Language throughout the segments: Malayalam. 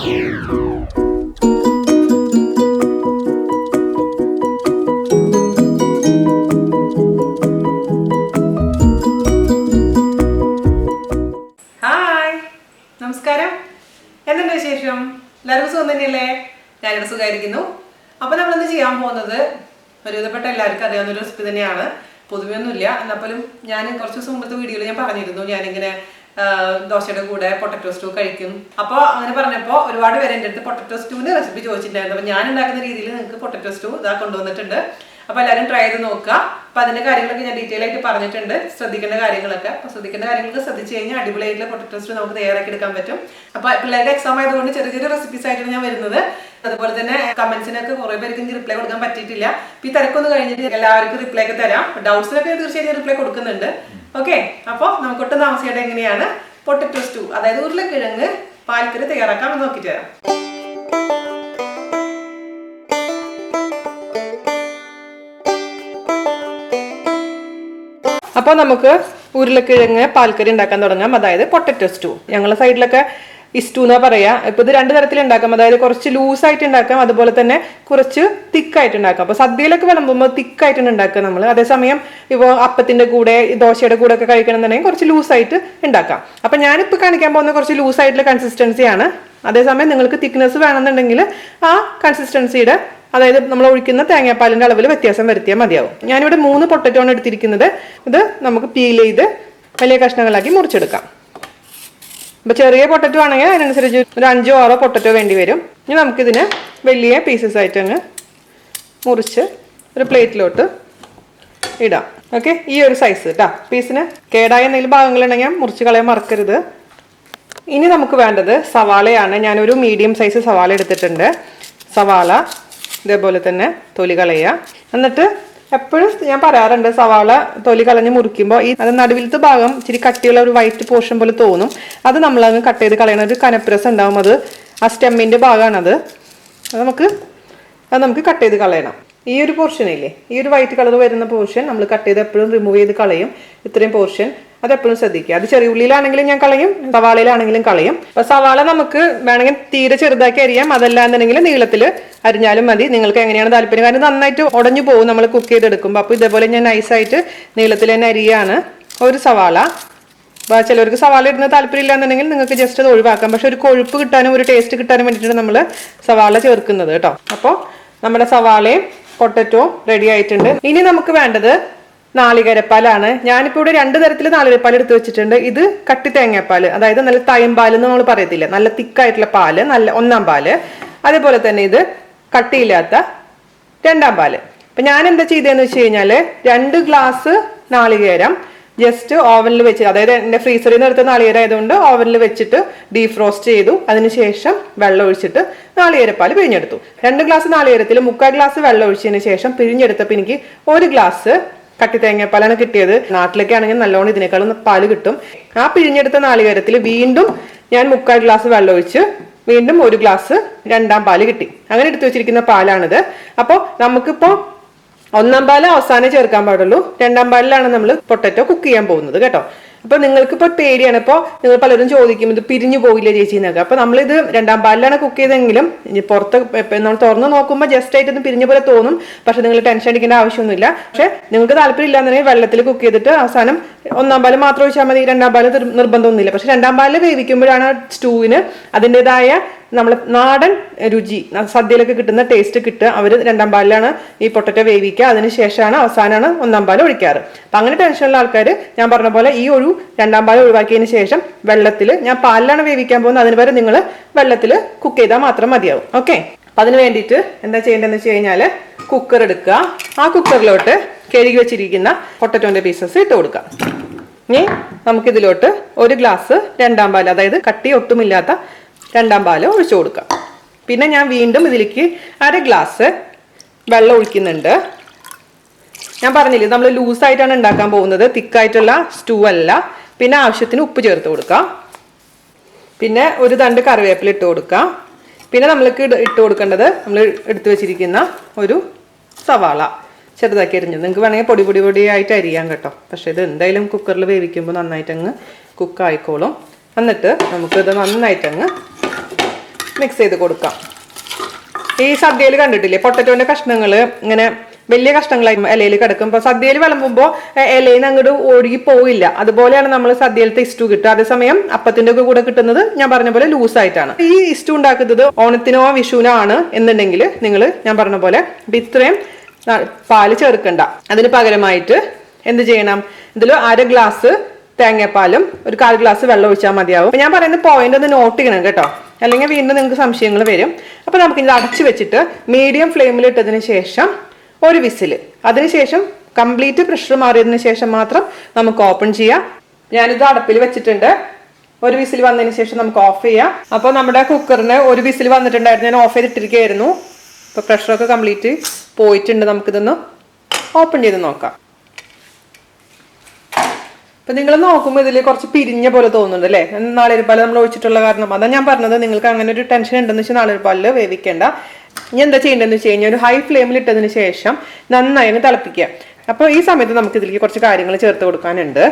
നമസ്കാരം, എന്തുണ്ട് വിശേഷം? എല്ലാവർക്കും സുഖം തന്നെയല്ലേ? ഞാനിവിടെ സുഖമായിരിക്കുന്നു. അപ്പോൾ നമ്മളിന്ന് ചെയ്യാൻ പോകുന്നത് ഒരുവിധപ്പെട്ട എല്ലാവർക്കും അറിയാവുന്ന ഒരു റെസിപ്പി തന്നെയാണ്. പൊതുവെയൊന്നുമില്ല, എന്നാലും ഞാൻ കുറച്ച് ദിവസം മുമ്പത്തെ വീഡിയോയിൽ ഞാൻ പറഞ്ഞിരുന്നു ഞാനിങ്ങനെ ദോശയുടെ കൂടെ പൊട്ടറ്റോ സ്റ്റൂ കഴിക്കും. അപ്പോൾ അങ്ങനെ പറഞ്ഞപ്പോൾ ഒരുപാട് പേര് എൻ്റെ അടുത്ത് പൊട്ടറ്റോ സ്റ്റൂവിൻ്റെ റെസിപ്പി ചോദിച്ചിട്ടുണ്ടായിരുന്നു. അപ്പോൾ ഞാൻ ഉണ്ടാക്കുന്ന രീതിയിൽ നിങ്ങൾക്ക് പൊട്ടറ്റോ സ്റ്റൂ ഇതാ കൊണ്ടുവന്നിട്ടുണ്ട്. അപ്പോൾ എല്ലാവരും ട്രൈ ചെയ്ത് നോക്കുക. അപ്പോൾ അതിൻ്റെ കാര്യങ്ങളൊക്കെ ഞാൻ ഡീറ്റെയിൽ ആയിട്ട് പറഞ്ഞിട്ടുണ്ട്, ശ്രദ്ധിക്കേണ്ട കാര്യങ്ങളൊക്കെ. അപ്പോൾ ശ്രദ്ധിക്കേണ്ട കാര്യങ്ങളൊക്കെ ശ്രദ്ധിച്ച് കഴിഞ്ഞാൽ അടിപൊളിയായിട്ടുള്ള പൊട്ടറ്റോ സ്റ്റൂ നമുക്ക് തയ്യാറാക്കി എടുക്കാൻ പറ്റും. അപ്പോൾ പിള്ളേരുടെ എക്സാം ആയതുകൊണ്ട് ചെറിയ ചെറിയ റെസിപ്പീസ് ആയിട്ടാണ് ഞാൻ വരുന്നത്. അതുപോലെ തന്നെ കമന്റ്സിനൊക്കെ കുറേ പേർക്ക് എനിക്ക് റിപ്ലൈ കൊടുക്കാൻ പറ്റിയിട്ടില്ല. അപ്പോൾ ഈ തിരക്കൊന്ന് കഴിഞ്ഞിട്ട് എല്ലാവർക്കും റിപ്ലൈ ഒക്കെ തരാം. ഡൗട്ട്സിനൊക്കെ തീർച്ചയായിട്ടും റിപ്ലൈ കൊടുക്കുന്നുണ്ട്. ഓക്കെ, അപ്പോൾ നമുക്കൊട്ടും താമസിയായിട്ട് എങ്ങനെയാണ് പൊട്ടറ്റോ സ്റ്റൂ, അതായത് ഉരുളക്കിഴങ്ങ് പാൽക്കറി തയ്യാറാക്കാമെന്ന് നോക്കിയിട്ട് തരാം. അപ്പോൾ നമുക്ക് ഉരുളക്കിഴങ്ങ് പാൽക്കറി ഉണ്ടാക്കാൻ തുടങ്ങാം, അതായത് പൊട്ടറ്റോ സ്റ്റൂ. ഞങ്ങളുടെ സൈഡിലൊക്കെ ഇസ്റ്റൂ എന്നാ പറയാ. ഇപ്പൊ ഇത് രണ്ട് തരത്തിൽ ഉണ്ടാക്കാം, അതായത് കുറച്ച് ലൂസായിട്ട് ഉണ്ടാക്കാം, അതുപോലെ തന്നെ കുറച്ച് തിക്കായിട്ട് ഉണ്ടാക്കാം. അപ്പൊ സദ്യയിലൊക്കെ വിളമ്പുമ്പോൾ തിക്കായിട്ടാണ് ഉണ്ടാക്കുക നമ്മൾ. അതേസമയം ഇപ്പോൾ അപ്പത്തിന്റെ കൂടെ ദോശയുടെ കൂടെ ഒക്കെ കഴിക്കണമെന്നുണ്ടെങ്കിൽ കുറച്ച് ലൂസായിട്ട് ഉണ്ടാക്കാം. അപ്പൊ ഞാനിപ്പോൾ കാണിക്കാൻ പോകുന്ന കുറച്ച് ലൂസായിട്ടുള്ള കൺസിസ്റ്റൻസിയാണ്. അതേസമയം നിങ്ങൾക്ക് തിക്നെസ് വേണമെന്നുണ്ടെങ്കിൽ ആ കൺസിസ്റ്റൻസിയുടെ, അതായത് നമ്മൾ ഒഴിക്കുന്ന തേങ്ങാപ്പാലിന്റെ അളവിൽ വ്യത്യാസം വരുത്തിയാൽ മതിയാവും. ഞാനിവിടെ 3 പൊട്ടറ്റോ ആണ് എടുത്തിരിക്കുന്നത്. ഇത് നമുക്ക് പീൽ ചെയ്ത് വലിയ കഷ്ണങ്ങളാക്കി മുറിച്ചെടുക്കാം. അപ്പോൾ ചെറിയ പൊട്ടറ്റോ ആണെങ്കിൽ അതിനനുസരിച്ച് ഒരു 5 or 6 പൊട്ടറ്റോ വേണ്ടി വരും. ഇനി നമുക്കിതിന് വലിയ പീസസ് ആയിട്ട് അങ്ങ് മുറിച്ച് ഒരു പ്ലേറ്റിലോട്ട് ഇടാം. ഓക്കെ, ഈ ഒരു സൈസ് കേട്ടോ. പീസിന് കേടായ എന്തെങ്കിലും ഭാഗങ്ങളുണ്ടെങ്കിൽ മുറിച്ച് കളയാൻ മറക്കരുത്. ഇനി നമുക്ക് വേണ്ടത് സവാളയാണ്. ഞാനൊരു മീഡിയം സൈസ് സവാള എടുത്തിട്ടുണ്ട്. സവാള ഇതേപോലെ തന്നെ തൊലി കളയുക. എന്നിട്ട് എപ്പോഴും ഞാൻ പറയാറുണ്ട്, സവാള തൊലി കളഞ്ഞ് മുറിക്കുമ്പോൾ അത് നടുവിലത്തെ ഭാഗം ഇച്ചിരി കട്ടിയുള്ള ഒരു വൈറ്റ് പോർഷൻ പോലെ തോന്നും. അത് നമ്മളങ്ങ് കട്ട് ചെയ്ത് കളയണ ഒരു കനപ്രസ് ഉണ്ടാവും. അത് ആ സ്റ്റെമ്മിൻ്റെ ഭാഗമാണത്. അത് നമുക്ക് കട്ട് ചെയ്ത് കളയണം. ഈ ഒരു പോർഷൻ ഇല്ലേ, ഈ ഒരു വൈറ്റ് കളർ വരുന്ന പോർഷൻ നമ്മൾ കട്ട് ചെയ്ത് എപ്പോഴും റിമൂവ് ചെയ്ത് കളയും. ഇത്രയും പോർഷൻ അതെപ്പോഴും ശ്രദ്ധിക്കുക. അത് ചെറിയ ഉള്ളിയിലാണെങ്കിലും ഞാൻ കളയും, സവാളയിലാണെങ്കിലും കളയും. അപ്പോൾ സവാള നമുക്ക് വേണമെങ്കിൽ തീരെ ചെറുതാക്കി അരിയാം, അതല്ലാന്നുണ്ടെങ്കിൽ നീളത്തിൽ അരിഞ്ഞാലും മതി. നിങ്ങൾക്ക് എങ്ങനെയാണ് താല്പര്യം, കാരണം നന്നായിട്ട് ഉടഞ്ഞു പോകും നമ്മൾ കുക്ക് ചെയ്തെടുക്കുമ്പോൾ. അപ്പോൾ ഇതേപോലെ ഞാൻ നൈസായിട്ട് നീളത്തിൽ തന്നെ അരിയാണ് ഒരു സവാള. അപ്പോൾ ചിലവർക്ക് സവാള ഇടുന്ന താല്പര്യം ഇല്ലാന്നുണ്ടെങ്കിൽ നിങ്ങൾക്ക് ജസ്റ്റ് അത് ഒഴിവാക്കാം. പക്ഷെ ഒരു കൊഴുപ്പ് കിട്ടാനും ഒരു ടേസ്റ്റ് കിട്ടാനും വേണ്ടിയിട്ടാണ് നമ്മൾ സവാള ചേർക്കുന്നത് കേട്ടോ. അപ്പോൾ നമ്മുടെ സവാളയും പൊട്ടറ്റോ റെഡി ആയിട്ടുണ്ട്. ഇനി നമുക്ക് വേണ്ടത് നാളികേരപ്പാലാണ്. ഞാനിപ്പോൾ ഇവിടെ 2 തരത്തിൽ നാളികേരപ്പാൽ എടുത്ത് വെച്ചിട്ടുണ്ട്. ഇത് കട്ടി തേങ്ങാപ്പാൽ, അതായത് നല്ല തൈമ്പാൽ എന്ന് നമ്മൾ പറയത്തില്ല, നല്ല തിക്കായിട്ടുള്ള പാല്, നല്ല 1ാം പാല്. അതേപോലെ തന്നെ ഇത് കട്ടിയില്ലാത്ത 2ാം പാല്. അപ്പം ഞാൻ എന്താ ചെയ്തതെന്ന് വെച്ച് കഴിഞ്ഞാൽ 2 ഗ്ലാസ് നാളികേരം ജസ്റ്റ് ഓവനിൽ വെച്ച്, അതായത് എൻ്റെ ഫ്രീസറിൽ നിന്ന് എടുത്ത നാളികേരം ആയതുകൊണ്ട് ഓവനിൽ വെച്ചിട്ട് ഡീഫ്രോസ്റ്റ് ചെയ്തു. അതിനുശേഷം വെള്ളം ഒഴിച്ചിട്ട് നാളികേരപ്പാൽ പിഴിഞ്ഞെടുത്തു. 2 ഗ്ലാസ് നാളികേരത്തിൽ 3/4 ഗ്ലാസ് വെള്ളം ഒഴിച്ചതിന് ശേഷം പിഴിഞ്ഞെടുത്തപ്പോൾ എനിക്ക് 1 ഗ്ലാസ് കട്ടി തേങ്ങാപ്പാലാണ് കിട്ടിയത്. നാട്ടിലൊക്കെ ആണെങ്കിൽ നല്ലോണം ഇതിനേക്കാളും പാല് കിട്ടും. ആ പിഴിഞ്ഞെടുത്ത നാളികേരത്തിൽ വീണ്ടും ഞാൻ 3/4 ഗ്ലാസ് വെള്ളം ഒഴിച്ച് വീണ്ടും 1 ഗ്ലാസ് 2ാം പാല് കിട്ടി. അങ്ങനെ എടുത്തു വെച്ചിരിക്കുന്ന പാലാണിത്. അപ്പോൾ നമുക്കിപ്പോൾ 1ാം പാല് അവസാനം ചേർക്കാൻ പാടുള്ളൂ. 2ാം പാലിലാണ് നമ്മൾ പൊട്ടറ്റോ കുക്ക് ചെയ്യാൻ പോകുന്നത് കേട്ടോ. അപ്പൊ നിങ്ങൾക്കിപ്പോൾ പേടിയാണ്. ഇപ്പോൾ നിങ്ങൾ പലരും ചോദിക്കും ഇത് പിരിഞ്ഞു പോയില്ല ചേച്ചി എന്നൊക്കെ. അപ്പൊ നമ്മളിത് 2ാം പാലിലാണ് കുക്ക് ചെയ്തെങ്കിലും പുറത്ത് നമ്മൾ തുറന്ന് നോക്കുമ്പോൾ ജസ്റ്റ് ആയിട്ട് പിരിഞ്ഞ പോലെ തോന്നും. പക്ഷെ നിങ്ങൾ ടെൻഷൻ അടിക്കേണ്ട ആവശ്യമൊന്നുമില്ല. പക്ഷെ നിങ്ങൾക്ക് താല്പര്യം ഇല്ലാന്നുണ്ടെങ്കിൽ വെള്ളത്തിൽ കുക്ക് ചെയ്തിട്ട് അവസാനം 1ാം പാല് മാത്രം ഒഴിച്ചാൽ മതി. 2ാം പാല് നിർബന്ധമൊന്നുമില്ല. പക്ഷെ 2ാം പാല് വേവിക്കുമ്പോഴാണ് സ്റ്റൂവിന് അതിൻ്റെതായ നമ്മൾ നാടൻ രുചി, സദ്യയിലൊക്കെ കിട്ടുന്ന ടേസ്റ്റ് കിട്ടുക. അവർ 2ാം പാലിലാണ് ഈ പൊട്ടറ്റോ വേവിക്കുക. അതിനുശേഷമാണ് അവസാനമാണ് 1ാം പാല് ഒഴിക്കാറ്. അപ്പം അങ്ങനെ ടെൻഷനുള്ള ആൾക്കാർ ഞാൻ പറഞ്ഞ പോലെ ഈ 2ാം പാല് ഒഴിവാക്കിയതിന് ശേഷം വെള്ളത്തിൽ, ഞാൻ പാലിലാണ് വേവിക്കാൻ പോകുന്നത്, അതിന് വരെ നിങ്ങൾ വെള്ളത്തിൽ കുക്ക് ചെയ്താൽ മാത്രം മതിയാവും. ഓക്കെ, അപ്പം അതിന് വേണ്ടിയിട്ട് എന്താ ചെയ്യേണ്ടതെന്ന് വെച്ച് കഴിഞ്ഞാൽ കുക്കർ എടുക്കുക. ആ കുക്കറിലോട്ട് കഴുകി വെച്ചിരിക്കുന്ന പൊട്ടറ്റോൻ്റെ പീസസ് ഇട്ട് കൊടുക്കുക. ഇനി നമുക്കിതിലോട്ട് 1 ഗ്ലാസ് 2ാം പാല്, അതായത് കട്ടി ഒട്ടുമില്ലാത്ത 2ാം പാല് ഒഴിച്ചു കൊടുക്കാം. പിന്നെ ഞാൻ വീണ്ടും ഇതിലേക്ക് 1/2 ഗ്ലാസ് വെള്ളം ഒഴിക്കുന്നുണ്ട്. ഞാൻ പറഞ്ഞില്ലേ നമ്മൾ ലൂസായിട്ടാണ് ഉണ്ടാക്കാൻ പോകുന്നത്, തിക്കായിട്ടുള്ള സ്റ്റൂ അല്ല. പിന്നെ ആവശ്യത്തിന് ഉപ്പ് ചേർത്ത് കൊടുക്കാം. പിന്നെ ഒരു തണ്ട് കറിവേപ്പില ഇട്ട് കൊടുക്കാം. പിന്നെ നമ്മൾക്ക് ഇട്ട് കൊടുക്കേണ്ടത് നമ്മൾ എടുത്തു വെച്ചിരിക്കുന്ന ഒരു സവാള ചെറുതാക്കി അരിഞ്ഞത്. നിങ്ങൾക്ക് വേണമെങ്കിൽ പൊടിയായിട്ട് അരിയാം കേട്ടോ. പക്ഷെ ഇത് എന്തായാലും കുക്കറിൽ വേവിക്കുമ്പോൾ നന്നായിട്ടങ്ങ് കുക്കായിക്കോളും. എന്നിട്ട് നമുക്കിത് നന്നായിട്ടങ്ങ് മിക്സ് ചെയ്ത് കൊടുക്കാം. ഈ സദ്യയിൽ കണ്ടിട്ടില്ലേ പൊട്ടറ്റോന്റെ കഷ്ണങ്ങൾ ഇങ്ങനെ വലിയ കഷ്ണങ്ങളായി ഇലയിൽ കിടക്കും. ഇപ്പൊ സദ്യയിൽ വിളമ്പുമ്പോൾ ഇലയിൽ നിന്ന് അങ്ങോട്ട് ഒഴുകി പോവില്ല. അതുപോലെയാണ് നമ്മൾ സദ്യയിലത്തെ ഇസ്റ്റു കിട്ടുക. അതേസമയം അപ്പത്തിന്റെ ഒക്കെ കൂടെ കിട്ടുന്നത് ഞാൻ പറഞ്ഞ പോലെ ലൂസായിട്ടാണ്. ഈ ഇസ്റ്റു ഉണ്ടാക്കുന്നത് ഓണത്തിനോ വിഷുവിനോ ആണ് എന്നുണ്ടെങ്കിൽ നിങ്ങൾ ഞാൻ പറഞ്ഞ പോലെ ഇത്രയും പാല് ചേർക്കണ്ട. അതിന് പകരമായിട്ട് എന്ത് ചെയ്യണം, ഇതിൽ 1/2 ഗ്ലാസ് തേങ്ങാപ്പാലും ഒരു 1/4 ഗ്ലാസ് വെള്ളം ഒഴിച്ചാൽ മതിയാവും. അപ്പൊ ഞാൻ പറയുന്ന പോയിന്റ് ഒന്ന് നോട്ട് ചെയ്യണം കേട്ടോ, അല്ലെങ്കിൽ വീണ്ടും നിങ്ങൾക്ക് സംശയങ്ങൾ വരും. അപ്പൊ നമുക്ക് ഇത് അടച്ചു വെച്ചിട്ട് മീഡിയം ഫ്ലെയിമിൽ ഇട്ടതിന് ശേഷം ഒരു വിസിൽ, അതിനുശേഷം കംപ്ലീറ്റ് പ്രഷർ മാറിയതിനു ശേഷം മാത്രം നമുക്ക് ഓപ്പൺ ചെയ്യാം. ഞാനിത് അടപ്പിൽ വെച്ചിട്ടുണ്ട്. ഒരു വിസിൽ വന്നതിന് ശേഷം നമുക്ക് ഓഫ് ചെയ്യാം. അപ്പോൾ നമ്മുടെ കുക്കറിന് ഒരു വിസിൽ വന്നിട്ടുണ്ടായിരുന്നു, ഞാൻ ഓഫ് ചെയ്തിട്ടിരിക്കുകയായിരുന്നു. ഇപ്പൊ പ്രഷറൊക്കെ കംപ്ലീറ്റ് പോയിട്ടുണ്ട്. നമുക്കിതൊന്ന് ഓപ്പൺ ചെയ്ത് നോക്കാം. ഇപ്പൊ നിങ്ങൾ നോക്കുമ്പോൾ ഇതിൽ കുറച്ച് പിരിഞ്ഞ പോലെ തോന്നുന്നുണ്ട് അല്ലേ? നാളികേരപ്പാല് നമ്മൾ ഒഴിച്ചിട്ടുള്ള കാരണം. അതാ ഞാൻ പറഞ്ഞത്, നിങ്ങൾക്ക് അങ്ങനെ ഒരു ടെൻഷൻ ഉണ്ടെന്ന് വെച്ചാൽ നാളികേരപ്പാലിൽ വേവിക്കേണ്ട. ഇനി എന്താ ചെയ്യേണ്ടതെന്ന് വെച്ച് കഴിഞ്ഞാൽ ഒരു ഹൈ ഫ്ലെയിമിൽ ഇട്ടതിന് ശേഷം നന്നായി അങ്ങ് തിളപ്പിക്കുക. അപ്പോൾ ഈ സമയത്ത് നമുക്ക് ഇതിലേക്ക് കുറച്ച് കാര്യങ്ങൾ ചേർത്ത് കൊടുക്കാനുണ്ട്.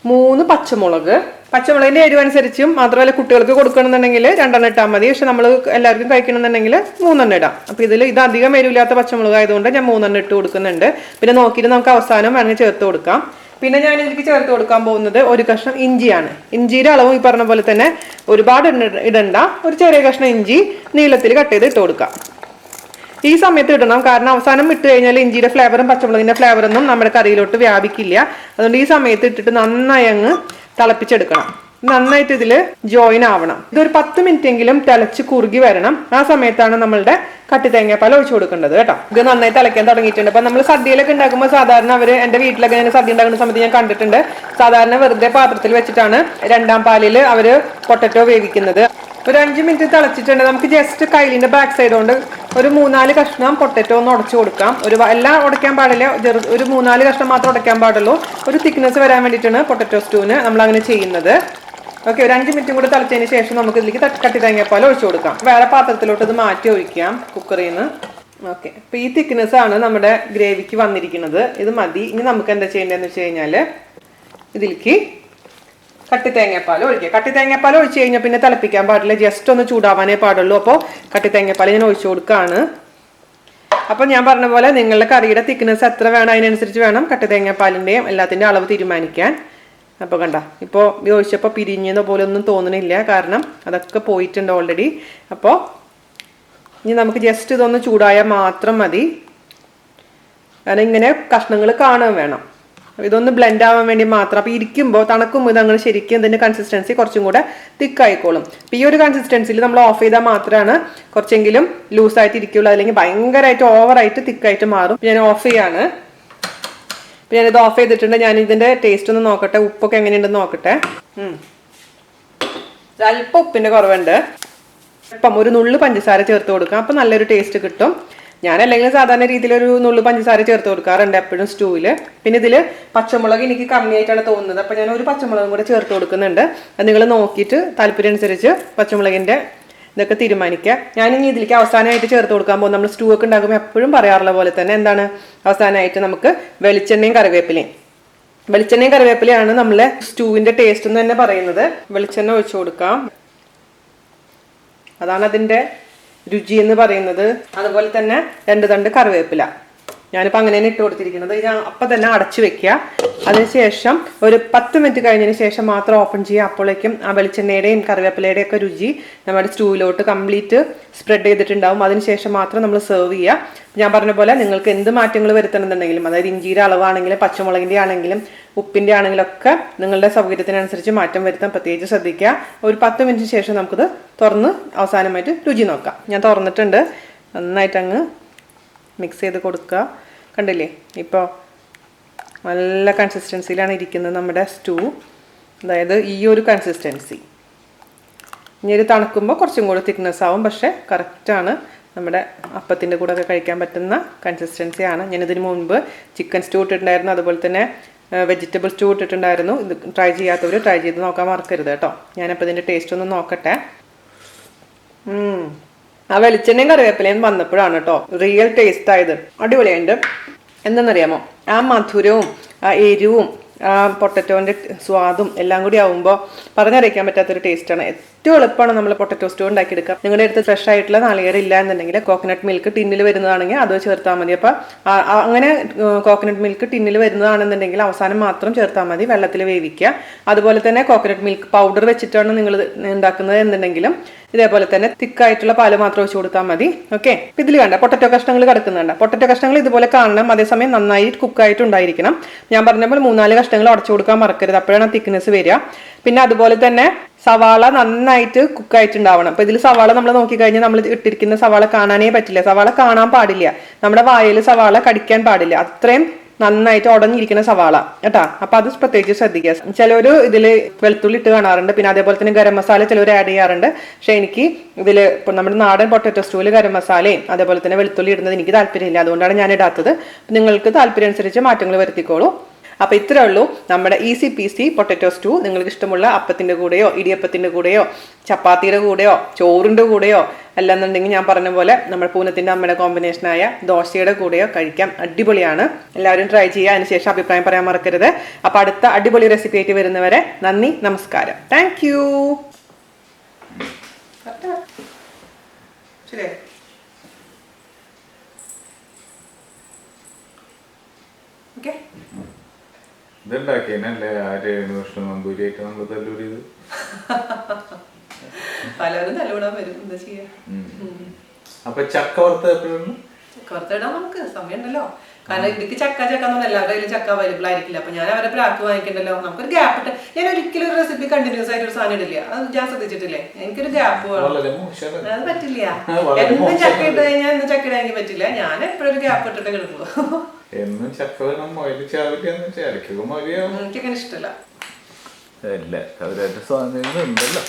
3 പച്ചമുളക്, പച്ചമുളകിന്റെ എരിവ് അനുസരിച്ചും മാത്രമല്ല കുട്ടികൾക്ക് കൊടുക്കണമെന്നുണ്ടെങ്കിൽ 2 ഇട്ടാൽ മതി. പക്ഷെ നമ്മൾ എല്ലാവർക്കും കഴിക്കണമെന്നുണ്ടെങ്കിൽ 3 ഇടാം. അപ്പൊ ഇത് അധികം എരിവില്ലാത്ത പച്ചമുളക് ആയതുകൊണ്ട് ഞാൻ 3 ഇട്ട് കൊടുക്കുന്നുണ്ട്. പിന്നെ നോക്കിയിട്ട് നമുക്ക് അവസാനം വേണമെങ്കിൽ ചേർത്ത് കൊടുക്കാം. പിന്നെ ഞാൻ ഇതിലേക്ക് ചേർത്ത് കൊടുക്കാൻ പോകുന്നത് ഒരു കഷ്ണം ഇഞ്ചിയാണ്. ഇഞ്ചിയുടെ അളവും ഈ പറഞ്ഞ പോലെ തന്നെ ഒരുപാട് ഇടണ്ട, ഒരു ചെറിയ കഷ്ണം ഇഞ്ചി നീളത്തിൽ കട്ട് ചെയ്ത് ഇട്ട് കൊടുക്കാം. ഈ സമയത്ത് ഇടണം, കാരണം അവസാനം ഇട്ട് കഴിഞ്ഞാൽ ഇഞ്ചിയുടെ ഫ്ലേവറും പച്ചമുളകിന്റെ ഫ്ലേവറൊന്നും നമ്മുടെ കറിയിലോട്ട് വ്യാപിക്കില്ല. അതുകൊണ്ട് ഈ സമയത്ത് ഇട്ടിട്ട് നന്നായി അങ്ങ് തിളപ്പിച്ചെടുക്കണം. നന്നായിട്ട് ഇതിൽ ജോയിൻ ആവണം. ഇതൊരു 10 മിനിറ്റ് എങ്കിലും തിളച്ച് കുറുകി വരണം. ആ സമയത്താണ് നമ്മളുടെ കട്ടി തേങ്ങാപ്പാൽ ഒഴിച്ചു കൊടുക്കേണ്ടത് കേട്ടോ. ഇത് നന്നായി തിളയ്ക്കാൻ തുടങ്ങിയിട്ടുണ്ട്. അപ്പൊ നമ്മൾ സദ്യയിലൊക്കെ ഉണ്ടാക്കുമ്പോൾ സാധാരണ അവര് എന്റെ വീട്ടിലൊക്കെ ഞാൻ സദ്യ ഉണ്ടാക്കുന്ന സമയത്ത് ഞാൻ കണ്ടിട്ടുണ്ട്, സാധാരണ വെറുതെ പാത്രത്തിൽ വെച്ചിട്ടാണ് 2ാം പാലിൽ അവര് പൊട്ടറ്റോ വേവിക്കുന്നത്. ഒരു 5 മിനിറ്റ് തിളച്ചിട്ടുണ്ട്. നമുക്ക് ജസ്റ്റ് കൈലിന്റെ ബാക്ക് സൈഡ് കൊണ്ട് ഒരു 3-4 കഷ്ണം പൊട്ടറ്റോ ഒന്ന് ഉടച്ചു കൊടുക്കാം. എല്ലാം ഉടയ്ക്കാൻ പാടില്ല, ഒരു 3-4 കഷ്ണം മാത്രം ഉടയ്ക്കാൻ പാടുള്ളൂ. ഒരു തിക്നെസ് വരാൻ വേണ്ടിയിട്ടാണ് പൊട്ടറ്റോ സ്റ്റൂവിന് നമ്മൾ അങ്ങനെ ചെയ്യുന്നത്. ഓക്കെ, ഒരു 5 മിനിറ്റും കൂടെ തിളച്ചതിന് ശേഷം നമുക്ക് ഇതിലേക്ക് കട്ടി തേങ്ങാപ്പാൽ ഒഴിച്ചു കൊടുക്കാം. വേറെ പാത്രത്തിലോട്ട് ഇത് മാറ്റി ഒഴിക്കാം കുക്കറിൽ നിന്ന്. ഓക്കെ, അപ്പൊ ഈ തിക്നെസ് ആണ് നമ്മുടെ ഗ്രേവിക്ക് വന്നിരിക്കുന്നത്. ഇത് മതി. ഇനി നമുക്ക് എന്താ ചെയ്യേണ്ടതെന്ന് വെച്ച് കഴിഞ്ഞാൽ ഇതിലേക്ക് കട്ടി തേങ്ങാപ്പാൽ ഒഴിക്കുക. കട്ടി തേങ്ങാപ്പാൽ ഒഴിച്ചു കഴിഞ്ഞാൽ പിന്നെ തിളപ്പിക്കാൻ പാടില്ല, ജസ്റ്റ് ഒന്ന് ചൂടാവാനേ പാടുള്ളൂ. അപ്പോൾ കട്ടി തേങ്ങാപ്പാൽ ഞാൻ ഒഴിച്ചു കൊടുക്കുകയാണ്. അപ്പം ഞാൻ പറഞ്ഞ പോലെ നിങ്ങളുടെ കറിയുടെ തിക്നെസ് എത്ര വേണം അതിനനുസരിച്ച് വേണം കട്ടി തേങ്ങാപ്പാലിൻ്റെയും എല്ലാത്തിൻ്റെ അളവ് തീരുമാനിക്കാൻ. അപ്പോൾ കണ്ട, ഇപ്പോൾ ഒഴിച്ചപ്പോൾ പിരിഞ്ഞത് പോലെ ഒന്നും തോന്നണില്ല, കാരണം അതൊക്കെ പോയിട്ടുണ്ട് ഓൾറെഡി. അപ്പോൾ ഇനി നമുക്ക് ജസ്റ്റ് ഇതൊന്ന് ചൂടായാൽ മാത്രം മതി. കാരണം ഇങ്ങനെ കഷ്ണങ്ങൾ കാണുകയും വേണം. ഇതൊന്ന് ബ്ലെൻഡ് ആവാൻ വേണ്ടി മാത്രം. അപ്പോൾ ഇരിക്കുമ്പോൾ തണുക്കുമ്പോൾ ഇതങ്ങനെ ശരിക്കും ഇതിൻ്റെ കൺസിസ്റ്റൻസി കുറച്ചും കൂടെ തിക്കായിക്കോളും. അപ്പോൾ ഈ ഒരു കൺസിസ്റ്റൻസിയിൽ നമ്മൾ ഓഫ് ചെയ്താൽ മാത്രമാണ് കുറച്ചെങ്കിലും ലൂസായിട്ട് ഇരിക്കുള്ളൂ, അല്ലെങ്കിൽ ഭയങ്കരമായിട്ട് ഓവറായിട്ട് തിക്കായിട്ട് മാറും. ഞാൻ ഓഫ് ചെയ്യാണ്. ഞാനിത് ഓഫ് ചെയ്തിട്ടുണ്ട്. ഞാൻ ഇതിന്റെ ടേസ്റ്റ് ഒന്ന് നോക്കട്ടെ, ഉപ്പൊക്കെ എങ്ങനെയുണ്ടെന്ന് നോക്കട്ടെ. അല്പം ഉപ്പിന്റെ കുറവുണ്ട്. ഇപ്പം ഒരു നുള്ളു പഞ്ചസാര ചേർത്ത് കൊടുക്കാം, അപ്പം നല്ലൊരു ടേസ്റ്റ് കിട്ടും. ഞാൻ അല്ലെങ്കിൽ സാധാരണ രീതിയിൽ ഒരു നുള്ളു പഞ്ചസാര ചേർത്ത് കൊടുക്കാറുണ്ട് എപ്പോഴും സ്റ്റൂവിൽ. പിന്നെ ഇതിൽ പച്ചമുളക് എനിക്ക് കമ്മിയായിട്ടാണ് തോന്നുന്നത്, അപ്പം ഞാൻ ഒരു പച്ചമുളകും കൂടെ ചേർത്ത് കൊടുക്കുന്നുണ്ട്. അത് നിങ്ങൾ നോക്കിയിട്ട് താല്പര്യം അനുസരിച്ച് പച്ചമുളകിന്റെ ഇതൊക്കെ തീരുമാനിക്കുക. ഞാനിനി ഇതിലേക്ക് അവസാനമായിട്ട് ചേർത്ത് കൊടുക്കാൻ പോകും. നമ്മൾ സ്റ്റൂ ഒക്കെ ഉണ്ടാക്കുമ്പോൾ എപ്പോഴും പറയാറുള്ള പോലെ തന്നെ എന്താണ് അവസാനമായിട്ട് നമുക്ക് വെളിച്ചെണ്ണയും കറിവേപ്പിലയും. വെളിച്ചെണ്ണയും കറിവേപ്പിലയാണ് നമ്മളെ സ്റ്റൂവിന്റെ ടേസ്റ്റ് എന്ന് തന്നെ പറയുന്നത്. വെളിച്ചെണ്ണ ഒഴിച്ചു കൊടുക്കാം, അതാണ് അതിന്റെ രുചി എന്ന് പറയുന്നത്. അതുപോലെ തന്നെ 2 തണ്ട് കറിവേപ്പില ഞാനിപ്പോൾ അങ്ങനെയാണ് ഇട്ട് കൊടുത്തിരിക്കുന്നത്. ഞാൻ അപ്പം തന്നെ അടച്ചു വെക്കുക. അതിനുശേഷം ഒരു 10 മിനിറ്റ് കഴിഞ്ഞതിന് ശേഷം മാത്രം ഓപ്പൺ ചെയ്യുക. അപ്പോഴേക്കും ആ വെളിച്ചെണ്ണയുടെയും കറിവേപ്പിലയുടെയും ഒക്കെ രുചി നമ്മുടെ സ്റ്റൂവിലോട്ട് കംപ്ലീറ്റ് സ്പ്രെഡ് ചെയ്തിട്ടുണ്ടാവും. അതിനുശേഷം മാത്രം നമ്മൾ സെർവ് ചെയ്യുക. ഞാൻ പറഞ്ഞ പോലെ നിങ്ങൾക്ക് എന്ത് മാറ്റങ്ങൾ വരുത്തണമെന്നുണ്ടെങ്കിലും, അതായത് ഇഞ്ചിയുടെ അളവാണെങ്കിലും പച്ചമുളകിൻ്റെ ആണെങ്കിലും ഉപ്പിൻ്റെ ആണെങ്കിലും ഒക്കെ നിങ്ങളുടെ സൗകര്യത്തിനനുസരിച്ച് മാറ്റം വരുത്താൻ പ്രത്യേകിച്ച് ശ്രദ്ധിക്കുക. ഒരു 10 മിനിറ്റിന് ശേഷം നമുക്കിത് തുറന്ന് അവസാനമായിട്ട് രുചി നോക്കാം. ഞാൻ തുറന്നിട്ടുണ്ട്. നന്നായിട്ട് അങ്ങ് മിക്സ് ചെയ്ത് കൊടുക്കുക. കണ്ടില്ലേ, ഇപ്പോൾ നല്ല കൺസിസ്റ്റൻസിയിലാണ് ഇരിക്കുന്നത് നമ്മുടെ സ്റ്റൂ. അതായത് ഈ ഒരു കൺസിസ്റ്റൻസി. ഇനി ഇത് തണുക്കുമ്പോൾ കുറച്ചും കൂടി തിക്നെസ് ആവും, പക്ഷേ കറക്റ്റാണ്. നമ്മുടെ അപ്പത്തിൻ്റെ കൂടെ ഒക്കെ കഴിക്കാൻ പറ്റുന്ന കൺസിസ്റ്റൻസിയാണ്. ഞാനിതിന് മുൻപ് ചിക്കൻ സ്റ്റൂ ഇട്ടിട്ടുണ്ടായിരുന്നു, അതുപോലെ തന്നെ വെജിറ്റബിൾ സ്റ്റൂ ഇട്ടിട്ടുണ്ടായിരുന്നു. ഇത് ട്രൈ ചെയ്യാത്തവർ ട്രൈ ചെയ്ത് നോക്കാൻ മറക്കരുത് കേട്ടോ. ഞാനപ്പോൾ ഇതിൻ്റെ ടേസ്റ്റ് ഒന്ന് നോക്കട്ടെ. ആ വെളിച്ചെണ്ണയും കറിവേപ്പിലയും വന്നപ്പോഴാണ് കേട്ടോ റിയൽ ടേസ്റ്റ് ആയത്. അടിപൊളിയുണ്ട്. എന്താണെന്നറിയാമോ, ആ മധുരവും ആ എരിവും ആ പൊട്ടറ്റോൻ്റെ സ്വാദും എല്ലാം കൂടി ആവുമ്പോൾ പറഞ്ഞറിയിക്കാൻ പറ്റാത്തൊരു ടേസ്റ്റാണ്. ഏറ്റവും എളുപ്പമാണ് നമ്മൾ പൊട്ടറ്റോ സ്റ്റൂ ഉണ്ടാക്കിയെടുക്കുക. നിങ്ങളുടെ അടുത്ത് ഫ്രഷ് ആയിട്ടുള്ള നാളികേരം ഇല്ല എന്നുണ്ടെങ്കിൽ കോക്കനട്ട് മിൽക്ക് ടിന്നിൽ വരുന്നതാണെങ്കിൽ അത് ചേർത്താൽ മതി. അപ്പം അങ്ങനെ കോക്കനട്ട് മിൽക്ക് ടിന്നിൽ വരുന്നതാണെന്നുണ്ടെങ്കിൽ അവസാനം മാത്രം ചേർത്താൽ മതി, വെള്ളത്തിൽ വേവിക്കുക. അതുപോലെ തന്നെ കോക്കനട്ട് മിൽക്ക് പൗഡർ വെച്ചിട്ടാണ് നിങ്ങൾ ഉണ്ടാക്കുന്നത് എന്നുണ്ടെങ്കിലും ഇതേപോലെ തന്നെ തിക്കായിട്ടുള്ള പാല് മാത്രം ഒഴിച്ചു കൊടുത്താൽ മതി. ഓക്കെ, ഇതിൽ കണ്ട പൊട്ടറ്റോ കഷ്ണങ്ങൾ കിടക്കുന്നുണ്ട്. പൊട്ടറ്റോ കഷ്ണങ്ങൾ ഇതുപോലെ കാണണം, അതേസമയം നന്നായി കുക്കായിട്ട് ഉണ്ടായിരിക്കണം. ഞാൻ പറഞ്ഞപ്പോൾ 3-4 കഷ്ണങ്ങൾ ഉടച്ചു കൊടുക്കാൻ മറക്കരുത്, അപ്പോഴാണ് തിക്നെസ് വരിക. പിന്നെ അതുപോലെ തന്നെ സവാള നന്നായിട്ട് കുക്കായിട്ടുണ്ടാവണം. അപ്പൊ ഇതിൽ സവാള നമ്മൾ നോക്കിക്കഴിഞ്ഞാൽ നമ്മൾ ഇട്ടിരിക്കുന്ന സവാള കാണാനേ പറ്റില്ല, സവാള കാണാൻ പാടില്ല, നമ്മുടെ വായിൽ സവാള കടിക്കാൻ പാടില്ല, അത്രയും നന്നായിട്ട് ഉടഞ്ഞിരിക്കുന്ന സവാള കേട്ടാ. അപ്പൊ അത് പ്രത്യേകിച്ച് ശ്രദ്ധിക്കുക. ചിലവര് ഇതില് വെളുത്തുള്ളി ഇട്ട് കാണാറുണ്ട്, പിന്നെ അതേപോലെ തന്നെ ഗരം മസാല ചിലവർ ആഡ് ചെയ്യാറുണ്ട്. പക്ഷെ എനിക്ക് ഇതില് ഇപ്പൊ നമ്മുടെ നാടൻ പൊട്ടറ്റോ സ്റ്റൂവിൽ ഗരം മസാലയും അതേപോലെ തന്നെ വെളുത്തുള്ളി ഇടുന്നത് എനിക്ക് താല്പര്യമില്ല, അതുകൊണ്ടാണ് ഞാൻ ഇടാത്തത്. നിങ്ങൾക്ക് താല്പര്യം അനുസരിച്ച് മാറ്റങ്ങൾ വരുത്തിക്കോളൂ. അപ്പൊ ഇത്രേ ഉള്ളൂ നമ്മുടെ ഈസി പീസി പൊട്ടറ്റോ സ്റ്റൂ. നിങ്ങൾക്ക് ഇഷ്ടമുള്ള അപ്പത്തിന്റെ കൂടെയോ ഇടിയപ്പത്തിന്റെ കൂടെയോ ചപ്പാത്തിയുടെ കൂടെയോ ചോറിന്റെ കൂടെയോ അല്ലെന്നുണ്ടെങ്കിൽ ഞാൻ പറഞ്ഞ പോലെ നമ്മുടെ പൂനത്തിന്റെ അമ്മയുടെ കോമ്പിനേഷനായ ദോശയുടെ കൂടെയോ കഴിക്കാം. അടിപൊളിയാണ്, എല്ലാവരും ട്രൈ ചെയ്യുക. അതിനുശേഷം അഭിപ്രായം പറയാൻ മറക്കരുത്. അപ്പൊ അടുത്ത അടിപൊളി റെസിപ്പി ആയിട്ട് വരുന്നവരെ നന്ദി, നമസ്കാരം. Thank you. ശരി. ഓക്കെ, ഇതുണ്ടാക്കിയല്ലേ കൃഷ്ണ നമ്പൂരിയായിട്ട് നമ്മൾ തല്ലൂരിയത്. പലരും തലവിടാൻ വരും, എന്താ ചെയ്യാ. അപ്പൊ ചക്ക വറുത്ത എപ്പോഴാണ്? ചക്ക വറുത്തിടാൻ നമുക്ക് സമയമുണ്ടല്ലോ. കാരണം ഇതിക്ക് ചക്ക എല്ലാവരുടെ കയ്യിലും ചക്ക അവൈലബിൾ ആയിരിക്കില്ല. അപ്പൊ ഞാൻ അവരെ പ്രാക്ക് വാങ്ങിക്കണ്ടല്ലോ, നമുക്കൊരു ഗ്യാപ്പ് ഇട്ട്. ഞാൻ ഒരിക്കലും ഒരു റെസിപ്പി കണ്ടിന്യൂസ് ആയിട്ട് ഒരു സാധനം ഇടില്ല, അത് ഞാൻ ശ്രദ്ധിച്ചിട്ടില്ലേ. എനിക്കൊരു ഗ്യാപ്പ് വേണം, അത് പറ്റില്ല. എന്നും ചക്ക ഇട്ട് കഴിഞ്ഞാൽ എന്നും ചക്ക ഇടാൻ പറ്റില്ല. ഞാൻ എപ്പോഴും ഒരു ഗ്യാപ്പ് ഇട്ടിട്ട് കിടക്കുള്ളൂ. എന്നും ചക്ക വേണം, മൊയില് ചാവില്ല, ചരക്കൊക്കെ മൊഴിയാവും. എനിക്കങ്ങനെ ഇഷ്ടമല്ല. അല്ല അവരായിട്ട് സ്വാതന്ത്ര്യം ഉണ്ടല്ലോ.